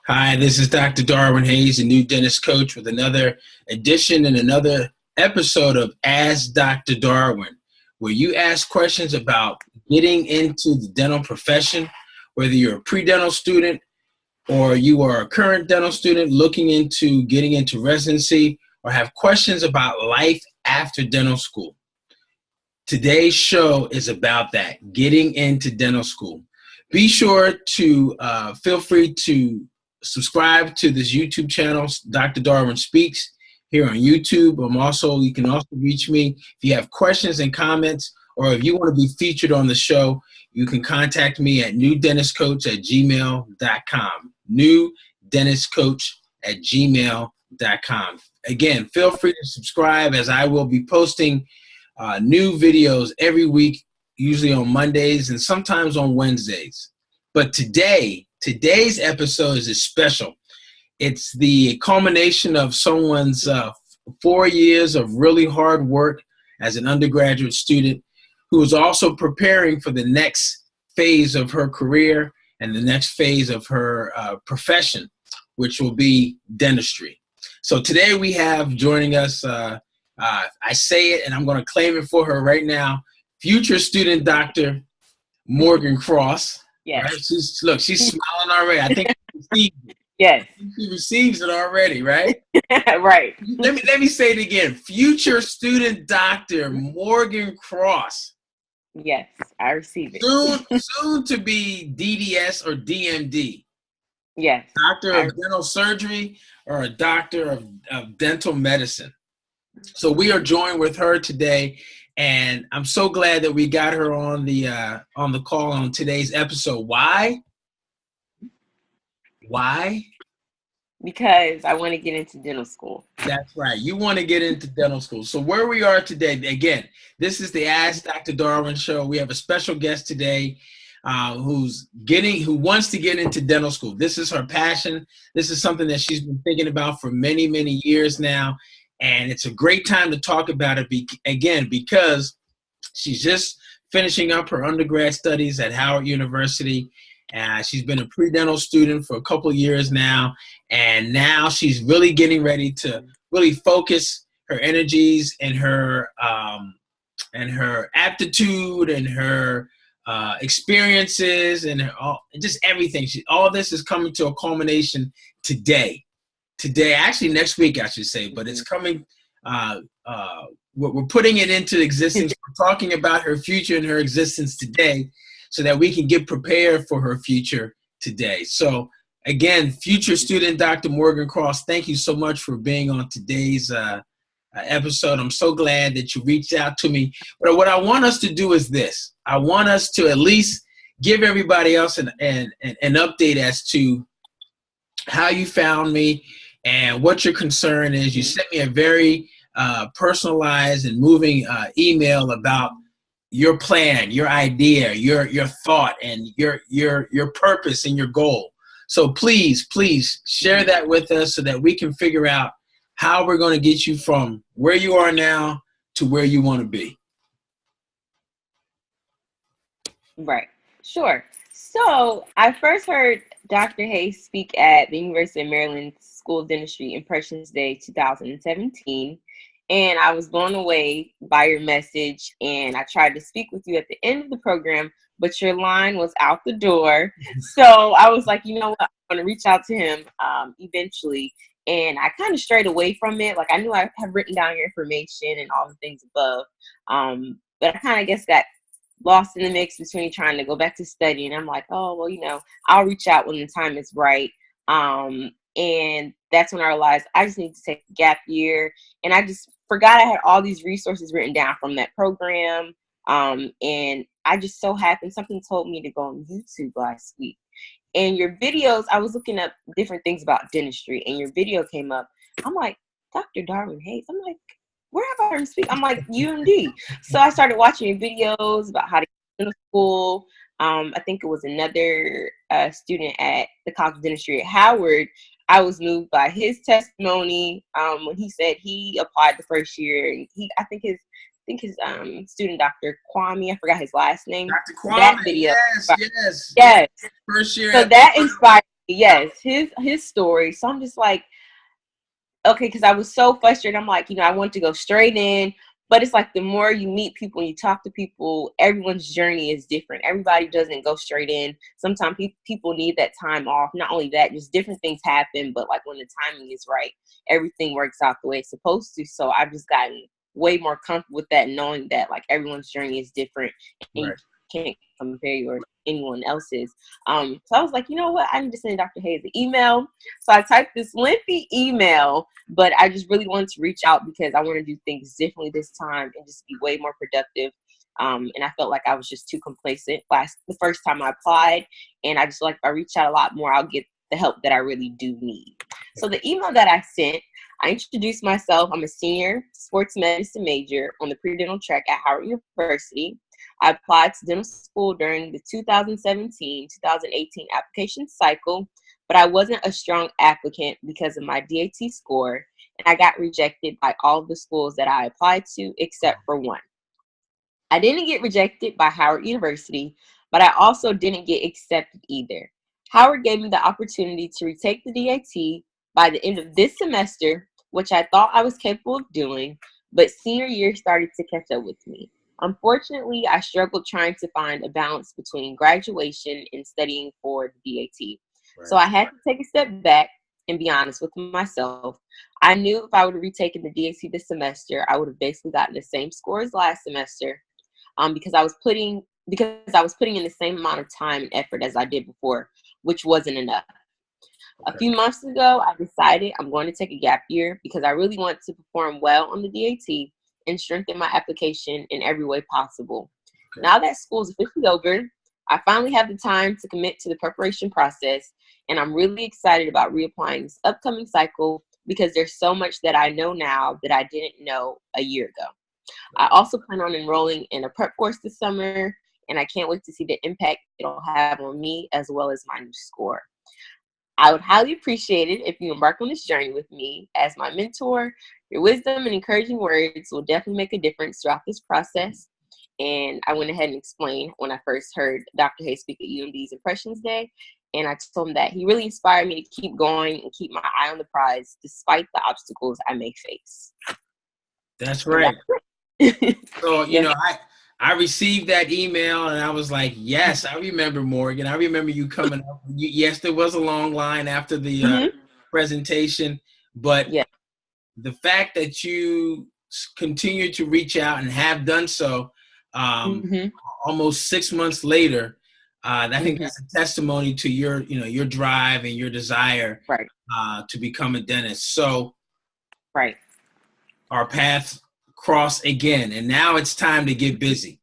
Hi, this is Dr. Darwin Hayes, a new dentist coach with another edition and another episode of Ask Dr. Darwin, where you ask questions about getting into the dental profession, whether you're a pre-dental student or you are a current dental student looking into getting into residency or have questions about life after dental school. Today's show is about that, getting into dental school. Be sure to feel free to subscribe to this YouTube channel, Dr. Darwin Speaks, here on YouTube. You can also reach me if you have questions and comments, or if you want to be featured on the show, you can contact me at newdentistcoach@gmail.com. Newdentistcoach@gmail.com. Again, feel free to subscribe, as I will be posting new videos every week, usually on Mondays and sometimes on Wednesdays. But today's episode is special. It's the culmination of someone's 4 years of really hard work as an undergraduate student who is also preparing for the next phase of her career and the next phase of her profession, which will be dentistry. So today we have joining us, I say it and I'm going to claim it for her right now, future student Dr. Morgan Cross. Yes. Right? She's smiling already. I think yes. she receives it already, right? Right. Let me say it again. Future student Dr. Morgan Cross. Yes, I receive it. Soon to be DDS or DMD. Yes. Doctor of dental surgery or a doctor of dental medicine. So we are joined with her today, and I'm so glad that we got her on the call on today's episode. Why? Because I want to get into dental school. That's right. You want to get into dental school. So where we are today, again, this is the Ask Dr. Darwin show. We have a special guest today who wants to get into dental school. This is her passion. This is something that she's been thinking about for many, many years now. And it's a great time to talk about it because she's just finishing up her undergrad studies at Howard University. She's been a pre-dental student for a couple of years now. And now she's really getting ready to really focus her energies and her aptitude and her experiences and just everything. All this is coming to a culmination today, actually next week, I should say, but it's coming. We're putting it into existence. We're talking about her future and her existence today so that we can get prepared for her future today. So again, future student Dr. Morgan Cross, thank you so much for being on today's episode. I'm so glad that you reached out to me. But what I want us to do is this. I want us to at least give everybody else an update as to how you found me and what your concern is. You sent me a very personalized and moving email about your plan, your idea, your thought, and your purpose and your goal. So please share that with us so that we can figure out how we're going to get you from where you are now to where you want to be. Right. Sure. So I first heard Dr. Hayes speak at the University of Maryland School of Dentistry Impressions Day 2017. And I was blown away by your message, and I tried to speak with you at the end of the program, but your line was out the door. So I was like, you know what, I'm going to reach out to him eventually. And I kind of strayed away from it. Like, I knew I had written down your information and all the things above. But I kind of guess got lost in the mix between trying to go back to study. And I'm like, oh, well, I'll reach out when the time is right. And that's when I realized I just need to take a gap year. And I just forgot I had all these resources written down from that program. And I just so happened, something told me to go on YouTube last week. And your videos, I was looking up different things about dentistry, and your video came up. I'm like, Dr. Darwin Hayes. I'm like, where have I heard him speak? I'm like, UMD. So I started watching your videos about how to get into school. I think it was another student at the College of Dentistry at Howard. I was moved by his testimony when he said he applied the first year. And I think his student, Dr. Kwame, I forgot his last name. Dr. Kwame, that video yes. Yes. First year. So that inspired Yes, his story. So I'm just like, okay, because I was so frustrated. I'm like, I want to go straight in, but it's like the more you meet people and you talk to people, everyone's journey is different. Everybody doesn't go straight in. Sometimes people need that time off. Not only that, just different things happen, but like when the timing is right, everything works out the way it's supposed to. So I've just gotten way more comfortable with that, knowing that like everyone's journey is different and you Right. can't compare your anyone else's. So I was like, you know what? I need to send Dr. Hayes an email. So I typed this lengthy email, but I just really wanted to reach out because I want to do things differently this time and just be way more productive. And I felt like I was just too complacent the first time I applied. And I just feel like if I reach out a lot more, I'll get the help that I really do need. So the email that I sent, I introduced myself. I'm a senior sports medicine major on the pre-dental track at Howard University. I applied to dental school during the 2017-2018 application cycle, but I wasn't a strong applicant because of my DAT score, and I got rejected by all of the schools that I applied to except for one. I didn't get rejected by Howard University, but I also didn't get accepted either. Howard gave me the opportunity to retake the DAT by the end of this semester, which I thought I was capable of doing, but senior year started to catch up with me. Unfortunately, I struggled trying to find a balance between graduation and studying for the DAT. Right. So I had to take a step back and be honest with myself. I knew if I would have retaken the DAT this semester, I would have basically gotten the same score as last semester, because I was putting in the same amount of time and effort as I did before, which wasn't enough. A few months ago, I decided I'm going to take a gap year because I really want to perform well on the DAT and strengthen my application in every way possible. Okay. Now that school is officially over, I finally have the time to commit to the preparation process, and I'm really excited about reapplying this upcoming cycle because there's so much that I know now that I didn't know a year ago. I also plan on enrolling in a prep course this summer, and I can't wait to see the impact it'll have on me as well as my new score. I would highly appreciate it if you embark on this journey with me as my mentor. Your wisdom and encouraging words will definitely make a difference throughout this process. And I went ahead and explained when I first heard Dr. Hayes speak at UMD's Impressions Day. And I told him that he really inspired me to keep going and keep my eye on the prize despite the obstacles I may face. That's right. So, I received that email and I was like, yes, I remember Morgan. I remember you coming up. Yes, there was a long line after the presentation, but the fact that you continue to reach out and have done so almost 6 months later, I think that's a testimony to your drive and your desire to become a dentist. So our paths cross again, and now it's time to get busy.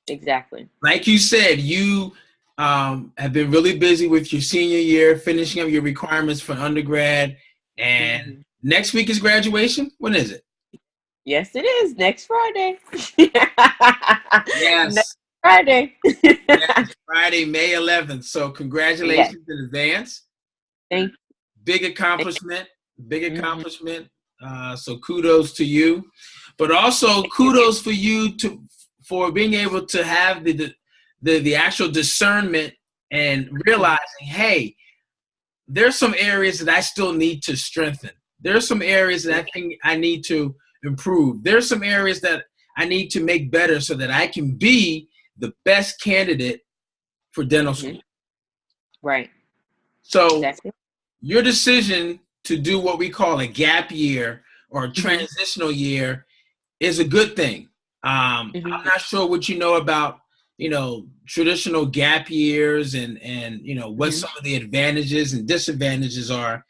Exactly. Like you said, you have been really busy with your senior year, finishing up your requirements for undergrad, and next week is graduation. When is it? Yes, it is. Next Friday. Yes. Next Friday. Yes, Friday, May 11th. So congratulations in advance. Thank you. Big accomplishment. So kudos to you, but also kudos for you for being able to have the actual discernment and realizing, hey, there's some areas that I still need to strengthen. There's some areas that I think I need to improve. There's some areas that I need to make better so that I can be the best candidate for dental school. Right. So your decision to do what we call a gap year or a transitional year is a good thing. I'm not sure what you know about, traditional gap years and what some of the advantages and disadvantages are,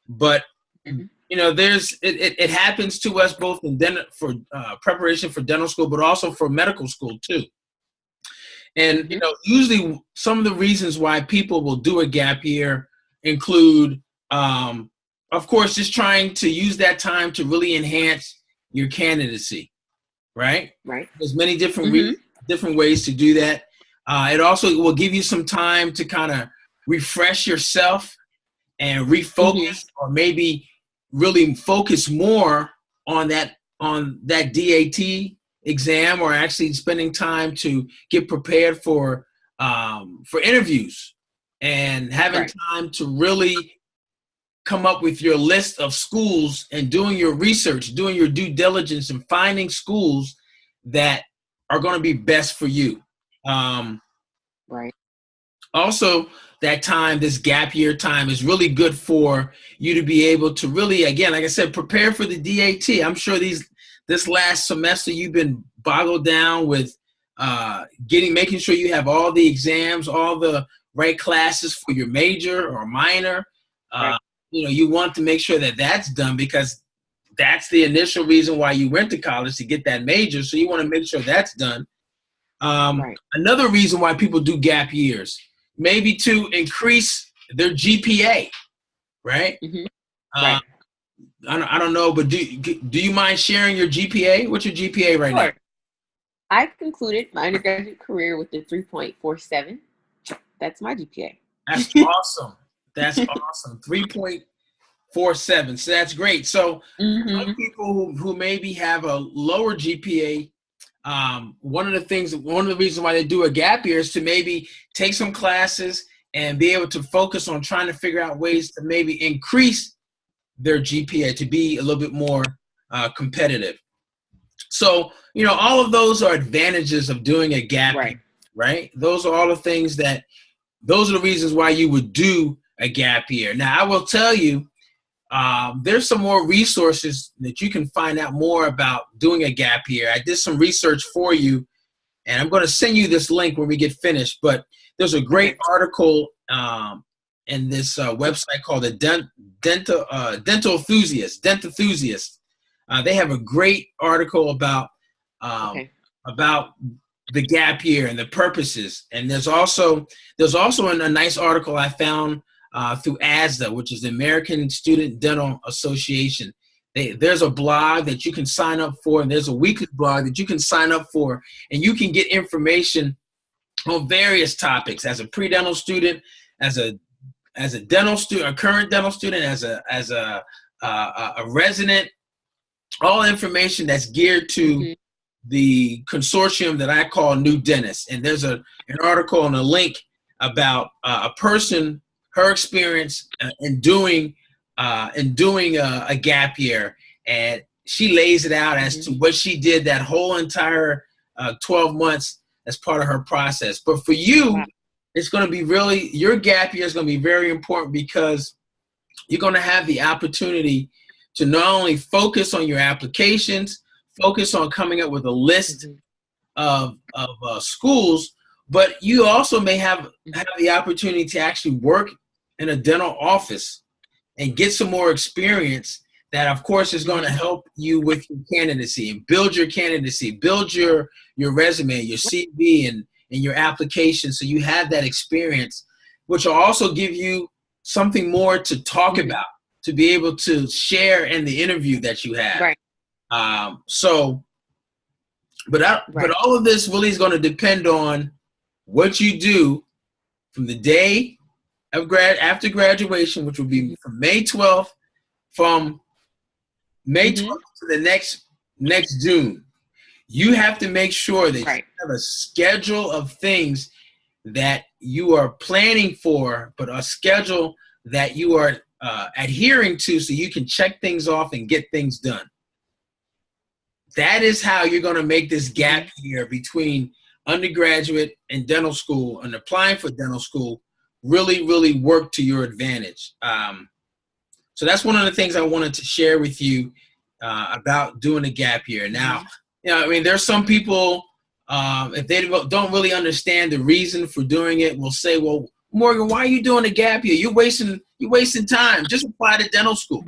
but it happens to us both in for preparation for dental school, but also for medical school too. And usually some of the reasons why people will do a gap year include, of course, just trying to use that time to really enhance your candidacy, right? Right. There's many different different ways to do that. It also will give you some time to kind of refresh yourself and refocus, or maybe really focus more on that DAT exam, or actually spending time to get prepared for interviews, and having time to really come up with your list of schools and doing your research, doing your due diligence, and finding schools that are going to be best for you. Also, that time, this gap year time, is really good for you to be able to really, again, like I said, prepare for the DAT. I'm sure this last semester you've been boggled down with making sure you have all the exams, all the right classes for your major or minor. You want to make sure that that's done, because that's the initial reason why you went to college, to get that major. So you want to make sure that's done. Another reason why people do gap years, maybe to increase their GPA, right? I don't know, but do you mind sharing your GPA? What's your GPA right now? I concluded my undergraduate career with a 3.47. That's my GPA. That's awesome. That's awesome. 3.47. So that's great. So some people who maybe have a lower GPA, one of the reasons why they do a gap year is to maybe take some classes and be able to focus on trying to figure out ways to maybe increase their GPA to be a little bit more competitive. So, all of those are advantages of doing a gap year, right? Those are all the things those are the reasons why you would do a gap year. Now, I will tell you, there's some more resources that you can find out more about doing a gap year. I did some research for you, and I'm going to send you this link when we get finished. But there's a great article in this website called the Denthusiast. They have a great article about the gap year and the purposes. And there's also a nice article I found through ASDA, which is the American Student Dental Association. There's a blog that you can sign up for, and there's a weekly blog that you can sign up for, and you can get information on various topics as a pre-dental student, as a dental student, a current dental student, as a resident. All information that's geared to the consortium that I call New Dentists. And there's an article and a link about a person, her experience in doing a gap year, and she lays it out as to what she did that whole entire 12 months as part of her process. But for you, it's going to be your gap year is going to be very important, because you're going to have the opportunity to not only focus on your applications, focus on coming up with a list of schools, but you also may have the opportunity to actually work in a dental office and get some more experience that, of course, is going to help you with your candidacy and build your candidacy, build your resume, your CV, and your application, so you have that experience, which will also give you something more to talk about, to be able to share in the interview that you have. But all of this really is going to depend on what you do from the day of after graduation, which will be from May 12th, to the next June. You have to make sure that you have a schedule of things that you are planning for, but a schedule that you are adhering to, so you can check things off and get things done. That is how you're going to make this gap year between undergraduate and dental school and applying for dental school really, really work to your advantage. So that's one of the things I wanted to share with you about doing a gap year. Now, there's some people, if they don't really understand the reason for doing it, will say, well, Morgan, why are you doing a gap year? You're wasting time. Just apply to dental school.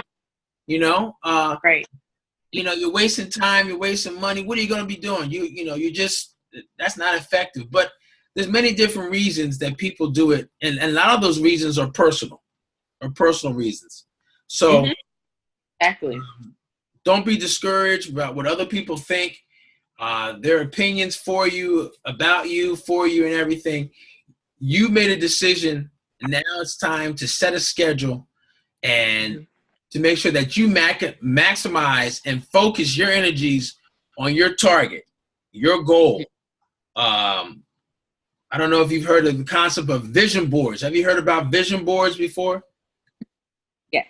You're wasting time. You're wasting money. What are you going to be doing? That's not effective. But there's many different reasons that people do it, and a lot of those reasons are personal reasons. So, don't be discouraged about what other people think. Their opinions for you, about you, for you, and everything. You made a decision, and now it's time to set a schedule and to make sure that you maximize and focus your energies on your target, your goal. I don't know if you've heard of the concept of vision boards. Have you heard about vision boards before? Yes.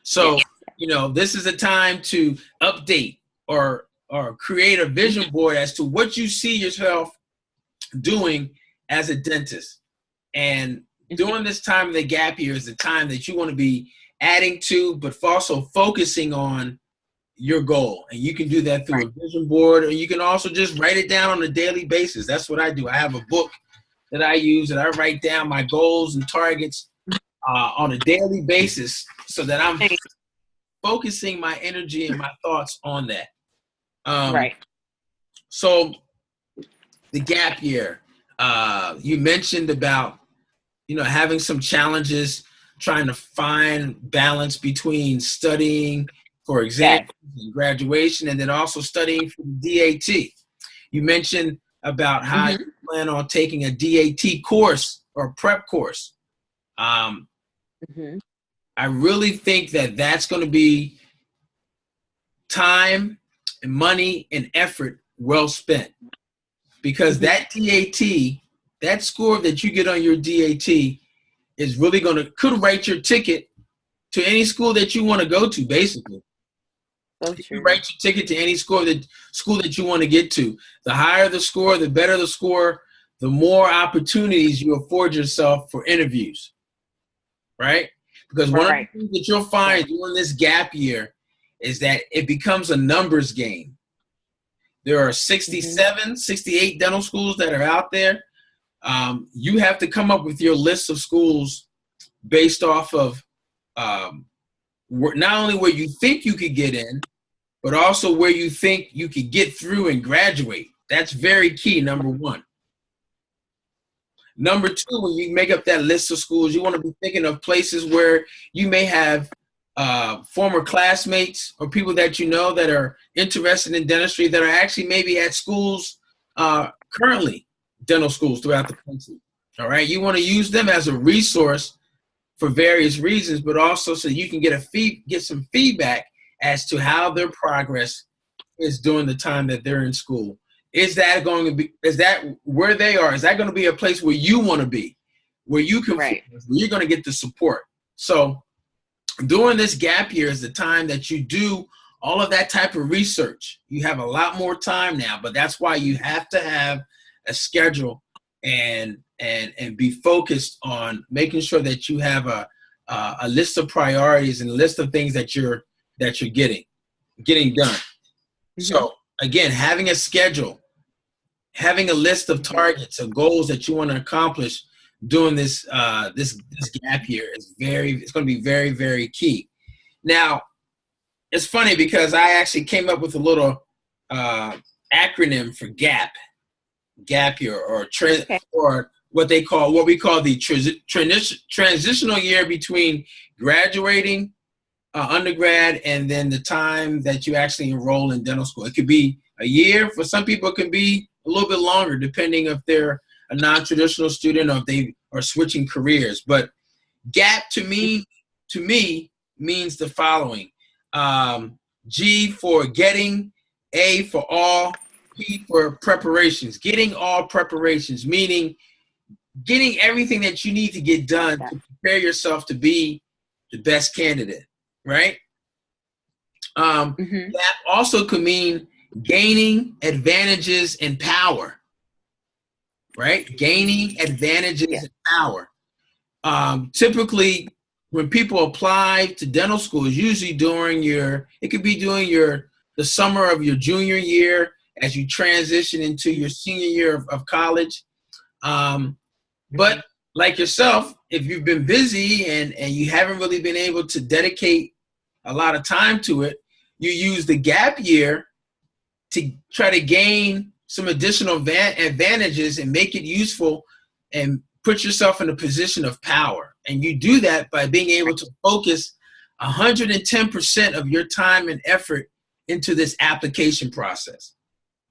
So, Yes. This is a time to update or create a vision board as to what you see yourself doing as a dentist. And during this time of the gap year is the time that you want to be adding to, but also focusing on your goal. And you can do that through a vision board, or you can also just write it down on a daily basis. That's what I do. I have a book that I use, and I write down my goals and targets on a daily basis so that I'm focusing my energy and my thoughts on that. So the gap year, you mentioned about, having some challenges trying to find balance between studying for exams and graduation, and then also studying for the DAT. You mentioned about how you plan on taking a DAT course or prep course. I really think that that's going to be time and money and effort well spent, because that DAT, that score that you get on your DAT is really could write your ticket to any school that you want to go to, basically. So you write your ticket to any school that you want to get to. The higher the score, the better the score, the more opportunities you afford yourself for interviews, right? Because one of the things that you'll find during this gap year is that it becomes a numbers game. There are 67, 68 dental schools that are out there. You have to come up with your list of schools based off of not only where you think you could get in, but also where you think you could get through and graduate. That's very key, number one. Number two, when you make up that list of schools, you want to be thinking of places where you may have former classmates or people that you know that are interested in dentistry that are actually maybe at schools currently, dental schools throughout the country. All right, you want to use them as a resource for various reasons, but also so you can get some feedback as to how their progress is during the time that they're in school. Is that where they are? Is that going to be a place where you want to be, where you can, where you're going to get the support? So during this gap year is the time that you do all of that type of research. You have a lot more time now, but that's why you have to have a schedule and be focused on making sure that you have a list of priorities and a list of things that you're getting done. So again, having a schedule, having a list of targets or goals that you want to accomplish during this gap year is it's going to be very, very key. Now, it's funny because I actually came up with a little acronym for gap year, or what we call the transitional year between graduating undergrad and then the time that you actually enroll in dental school. It could be a year. For some people, it can be a little bit longer, depending if they're a non-traditional student or if they are switching careers. But gap to me means the following. G for getting, A for all, P for preparations. Getting all preparations, meaning getting everything that you need to get done to prepare yourself to be the best candidate, right? That also could mean gaining advantages and power, right? Gaining advantages and power. Typically, when people apply to dental school, is usually during the summer of your junior year as you transition into your senior year of college. But like yourself, if you've been busy and you haven't really been able to dedicate a lot of time to it, you use the gap year to try to gain some additional advantages and make it useful and put yourself in a position of power. And you do that by being able to focus 110% of your time and effort into this application process,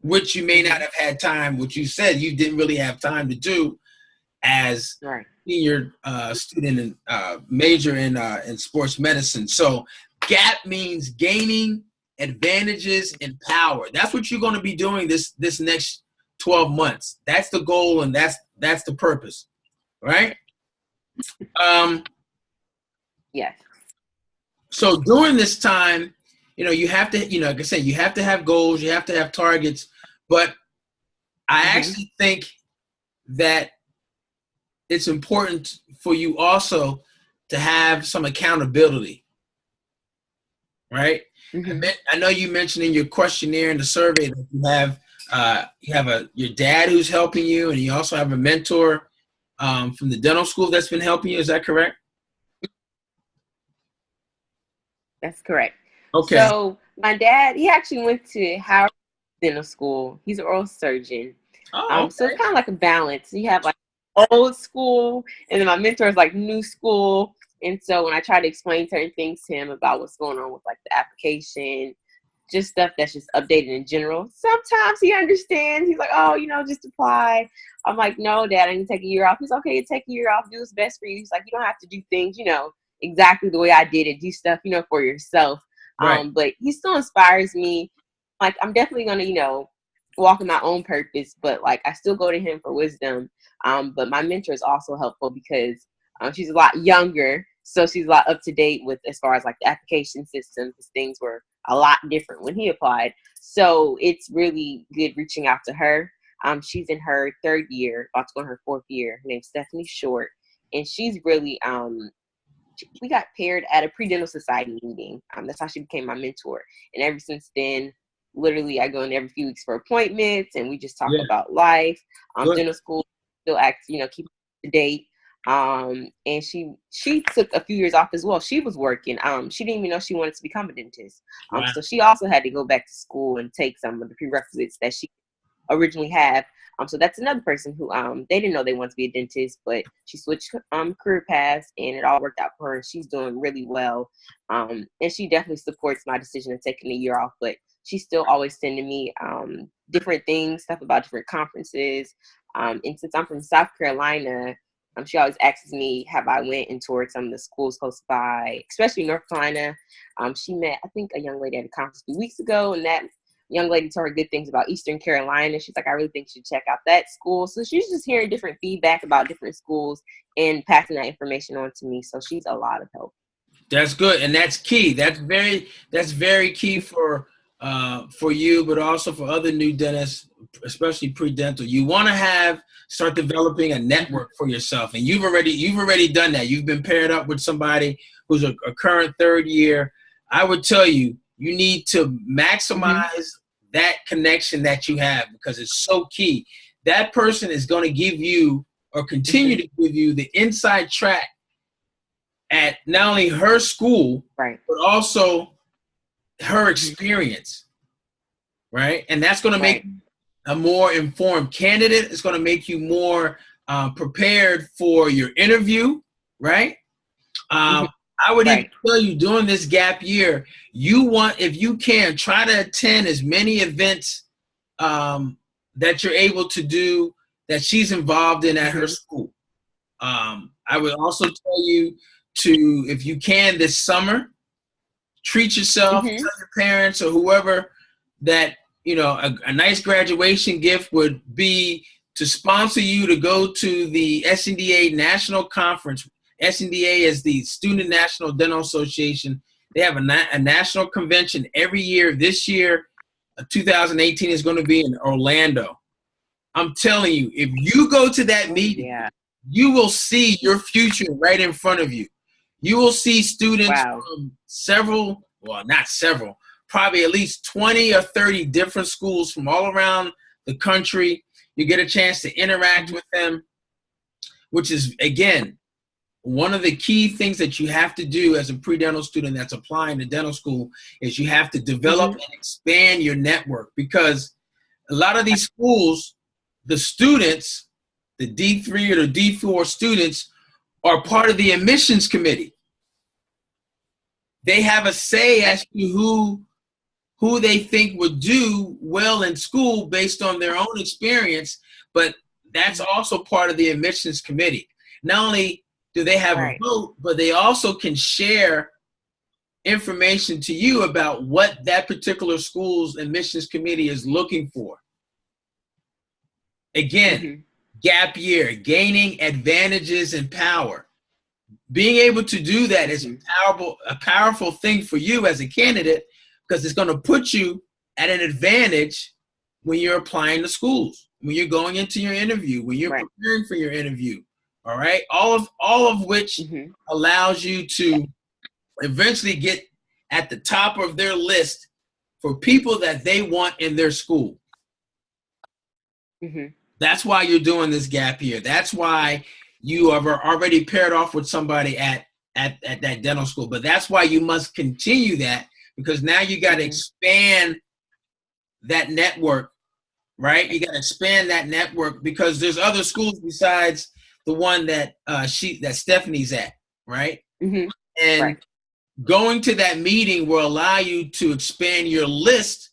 which you may not have had time, which you said you didn't really have time to do as senior student and major in sports medicine. So gap means gaining advantages and power. That's what you're going to be doing this next 12 months. That's the goal, and that's That's the purpose, right? Yes. So during this time, you have to, like I said, you have to have goals, you have to have targets, but I actually think that it's important for you also to have some accountability, right? I know you mentioned in your questionnaire and the survey that you have your dad who's helping you, and you also have a mentor from the dental school that's been helping you. Is that correct? That's correct. Okay. So my dad, he actually went to Howard Dental School. He's an oral surgeon. Oh, okay. So it's kind of like a balance. You have like old school, and then my mentor is like new school. And so when I try to explain certain things to him about what's going on with like the application, just stuff that's just updated in general, sometimes he understands. He's like, oh, just apply. I'm like, no, Dad, I need to take a year off. He's okay, you take a year off, do what's best for you. He's like, you don't have to do things, exactly the way I did it. Do stuff, for yourself. Right. But he still inspires me. Like, I'm definitely gonna, walk in my own purpose, but like I still go to him for wisdom. But my mentor is also helpful because she's a lot younger, so she's a lot up to date with as far as like the application system, because things were a lot different when he applied. So it's really good reaching out to her. She's in her 3rd year, about to go in her 4th year. Her name's Stephanie Short, and she's really we got paired at a pre-dental society meeting. That's how she became my mentor, and ever since then, literally, I go in every few weeks for appointments, and we just talk about life. Dental school still acts, keep up to date. And she took a few years off as well. She was working. She didn't even know she wanted to become a dentist. So she also had to go back to school and take some of the prerequisites that she originally had. So that's another person who they didn't know they wanted to be a dentist, but she switched career paths, and it all worked out for her. She's doing really well. And she definitely supports my decision of taking a year off, but she's still always sending me different things, stuff about different conferences. And since I'm from South Carolina, she always asks me, have I went and toured some of the schools close by, especially North Carolina. She met, I think, a young lady at a conference a few weeks ago, and that young lady told her good things about Eastern Carolina. She's like, I really think you should check out that school. So she's just hearing different feedback about different schools and passing that information on to me. So she's a lot of help. That's good, and that's key. That's very key for you, but also for other new dentists, especially pre-dental. You want to start developing a network for yourself, and you've already done that. You've been paired up with somebody who's a current 3rd year. I would tell you, you need to maximize that connection that you have, because it's so key. That person is going to give you, or continue to give you, the inside track at not only her school, right, but also her experience, right? And that's going to make a more informed candidate. It's going to make you more prepared for your interview, right? I would even tell you, during this gap year, if you can, try to attend as many events that you're able to do that she's involved in at her school. I would also tell you to, if you can this summer, treat yourself, tell your parents or whoever that, a nice graduation gift would be to sponsor you to go to the SNDA National Conference. SNDA is the Student National Dental Association. They have a national convention every year. This year, 2018, is going to be in Orlando. I'm telling you, if you go to that meeting, you will see your future right in front of you. You will see students from probably at least 20 or 30 different schools from all around the country. You get a chance to interact with them, which is, again, one of the key things that you have to do as a pre-dental student that's applying to dental school is you have to develop and expand your network, because a lot of these schools, the students, the D3 or the D4 students, are part of the admissions committee. They have a say as to who they think would do well in school based on their own experience, but that's also part of the admissions committee. Not only do they have a vote, but they also can share information to you about what that particular school's admissions committee is looking for. Again, gap year, gaining advantages and power. Being able to do that is a powerful thing for you as a candidate, because it's going to put you at an advantage when you're applying to schools, when you're going into your interview, when you're preparing for your interview. All right. All of which allows you to eventually get at the top of their list for people that they want in their school. That's why you're doing this gap year. That's why you have already paired off with somebody at that dental school. But that's why you must continue that, because now you got to expand that network, right? You got to expand that network, because there's other schools besides the one that Stephanie's at, right? And going to that meeting will allow you to expand your list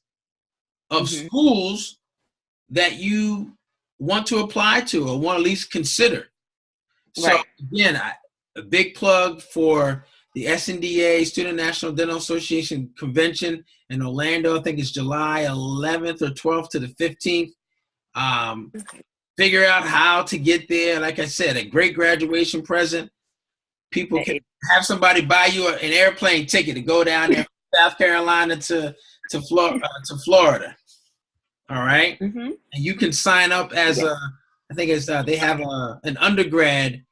of schools that you want to apply to or want to at least consider. So again, a big plug for the SNDA, Student National Dental Association Convention in Orlando. I think it's July 11th or 12th to the 15th. Figure out how to get there. Like I said, a great graduation present. People can have somebody buy you an airplane ticket to go down there from South Carolina to Florida. All right, and you can sign up as I think it's they have an undergrad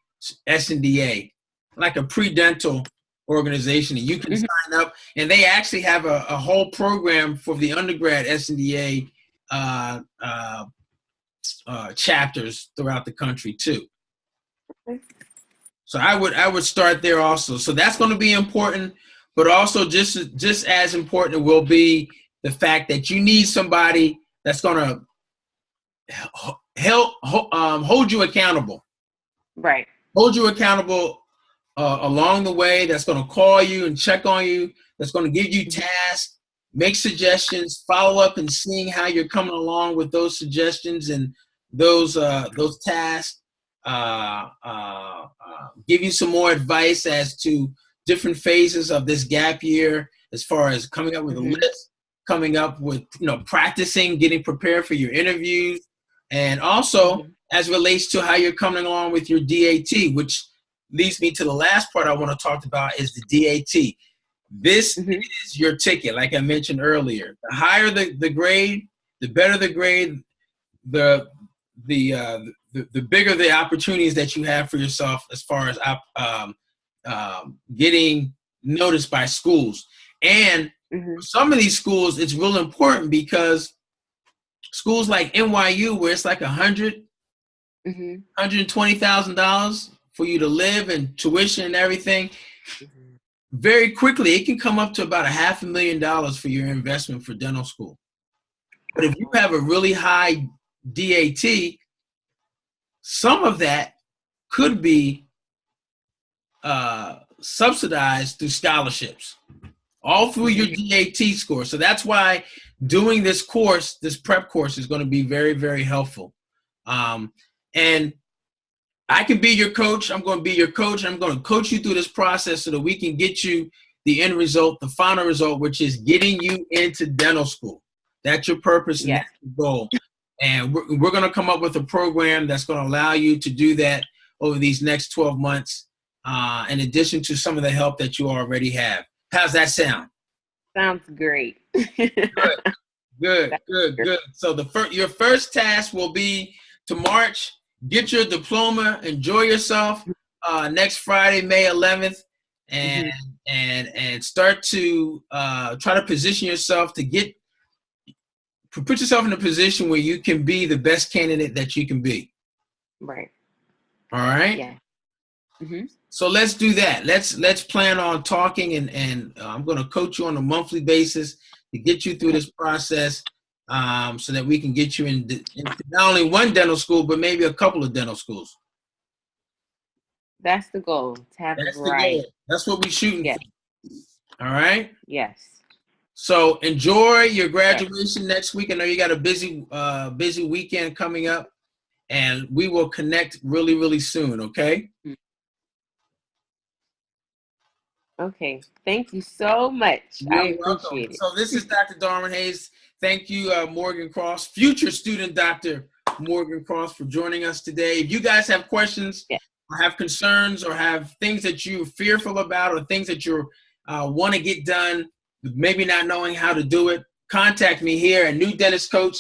SNDA, like a pre-dental organization, and you can sign up, and they actually have a whole program for the undergrad SNDA chapters throughout the country too. So I would start there also. So that's going to be important, but also just as important will be the fact that you need somebody that's going to hold you accountable. Right. Hold you accountable along the way. That's going to call you and check on you. That's going to give you tasks, make suggestions, follow up, and seeing how you're coming along with those suggestions and those tasks. Give you some more advice as to different phases of this gap year, as far as coming up with a list, coming up with, practicing, getting prepared for your interviews, and also as relates to how you're coming along with your DAT, which leads me to the last part I want to talk about is the DAT. This is your ticket, like I mentioned earlier. The higher the grade, the better the grade, the bigger the opportunities that you have for yourself as far as getting noticed by schools. And for some of these schools, it's real important, because schools like NYU, where it's like $120,000 for you to live and tuition and everything, very quickly it can come up to about $500,000 for your investment for dental school. But if you have a really high DAT, some of that could be subsidized through scholarships, all through your DAT score. So that's why doing this course, this prep course, is going to be very, very helpful. And I can be your coach. I'm going to be your coach. I'm going to coach you through this process so that we can get you the end result, the final result, which is getting you into dental school. That's your purpose and that's your goal. And we're going to come up with a program that's going to allow you to do that over these next 12 months, in addition to some of the help that you already have. How's that sound? Sounds great. Good. So your first task will be to march, get your diploma, enjoy yourself next Friday, May 11th, and start to try to position yourself to put yourself in a position where you can be the best candidate that you can be. Right. All right. Yeah. So let's do that. Let's plan on talking, and I'm going to coach you on a monthly basis to get you through this process, so that we can get you into not only one dental school, but maybe a couple of dental schools. That's the goal. To have a variety. That's what we're shooting for. All right. Yes. So enjoy your graduation next week. I know you got a busy weekend coming up, and we will connect really, really soon. Okay. Okay. Thank you so much. I appreciate it. So this is Dr. Darwin Hayes. Thank you, Morgan Cross, future student Dr. Morgan Cross, for joining us today. If you guys have questions or have concerns or have things that you're fearful about or things that you want to get done, maybe not knowing how to do it, contact me here at New Dentist Coach